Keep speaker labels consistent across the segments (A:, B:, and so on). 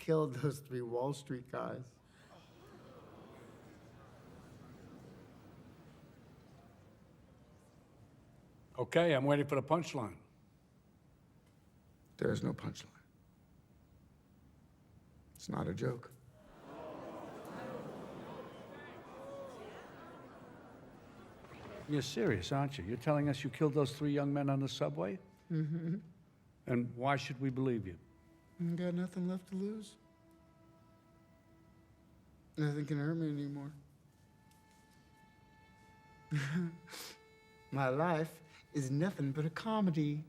A: killed those 3 Wall Street guys.
B: Okay, I'm waiting for the punchline.
A: There's no punchline. It's not a joke.
B: You're serious, aren't you? You're telling us you killed those 3 young men on the subway?
A: Mm-hmm.
B: And why should we believe you?
A: I got nothing left to lose. Nothing can hurt me anymore. My life is nothing but a comedy.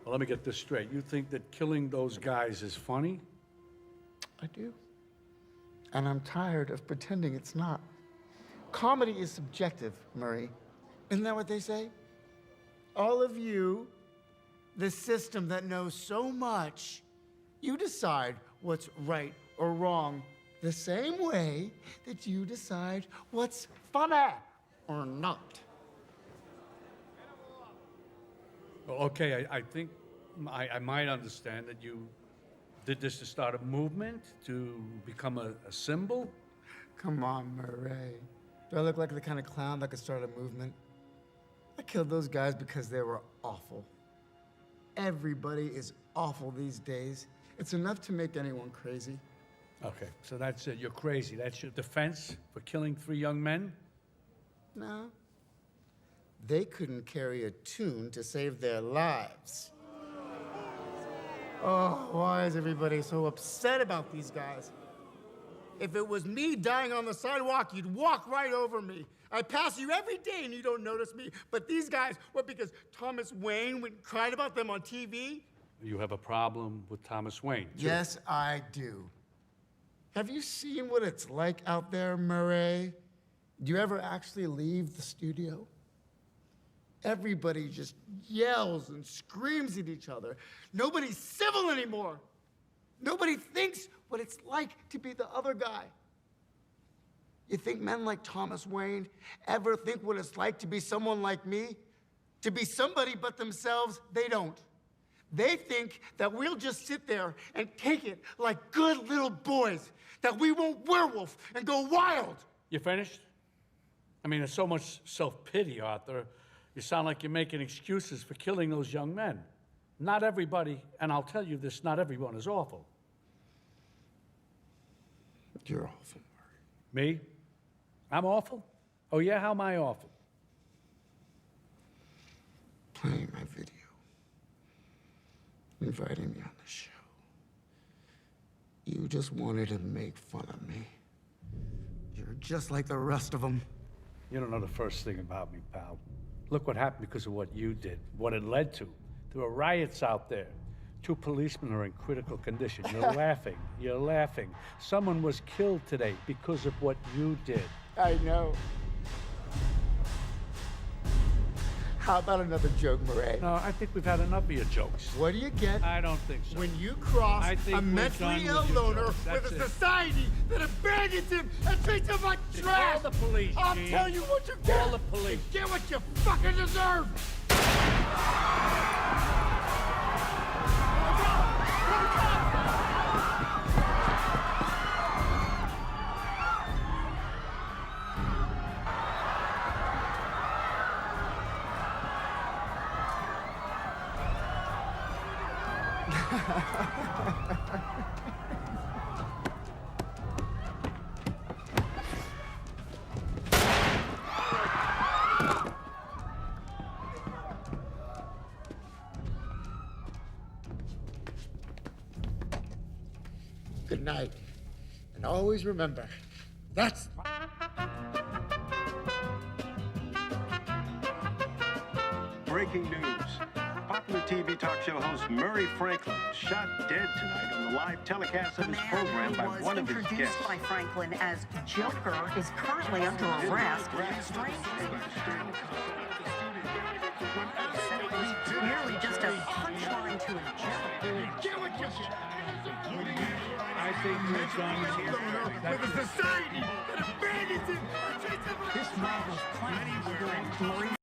B: Well, let me get this straight. You think that killing those guys is funny?
A: I do. And I'm tired of pretending it's not. Comedy is subjective, Murray. Isn't that what they say? All of you, the system that knows so much, you decide what's right or wrong the same way that you decide what's funny or not.
B: Well, okay, I think I might understand that you did this to start a movement, to become a symbol?
A: Come on, Murray. Do I look like the kind of clown that could start a movement? I killed those guys because they were awful. Everybody is awful these days. It's enough to make anyone crazy.
B: Okay, so that's it. You're crazy. That's your defense for killing 3 young men?
A: No. They couldn't carry a tune to save their lives. Oh, why is everybody so upset about these guys? If it was me dying on the sidewalk, you'd walk right over me. I pass you every day and you don't notice me. But these guys, what, because Thomas Wayne cried about them on TV?
B: You have a problem with Thomas Wayne, too.
A: Yes, I do. Have you seen what it's like out there, Murray? Do you ever actually leave the studio? Everybody just yells and screams at each other. Nobody's civil anymore. Nobody thinks what it's like to be the other guy. You think men like Thomas Wayne ever think what it's like to be someone like me? To be somebody but themselves? They don't. They think that we'll just sit there and take it like good little boys, that we won't werewolf and go wild.
B: You finished? I mean, there's so much self-pity, Arthur. You sound like you're making excuses for killing those young men. Not everybody, and I'll tell you this, not everyone is awful.
A: You're awful, Murray.
B: Me? I'm awful? Oh, yeah? How am I awful?
A: Playing my video. Inviting me on the show. You just wanted to make fun of me. You're just like the rest of them.
B: You don't know the first thing about me, pal. Look what happened because of what you did, what it led to. There were riots out there. 2 policemen are in critical condition. You're laughing. You're laughing. Someone was killed today because of what you did.
A: I know. How about another joke, Murray?
B: No, I think we've had enough of your jokes.
A: What do you get
B: I don't think so.
A: when you cross
B: I think
A: a
B: we're
A: mentally
B: done
A: ill
B: with your
A: loner
B: jokes.
A: with
B: That's
A: a
B: it.
A: society that abandons him and treats him like trash?
B: Call the police,
A: I'll
B: Gene.
A: tell you what you get.
B: Call the police.
A: You get what you fucking deserve. Good night. And always remember, that's...
C: Breaking news. Popular TV talk show host Murray Franklin shot dead tonight on the live telecast of his program by one of his guests.
D: The man who was introduced by Franklin as Joker is currently under arrest. Merely just a punchline to a joke.
B: I think we're done here.
A: With a society that abandons him and treats him like
D: This man was planning to go Murray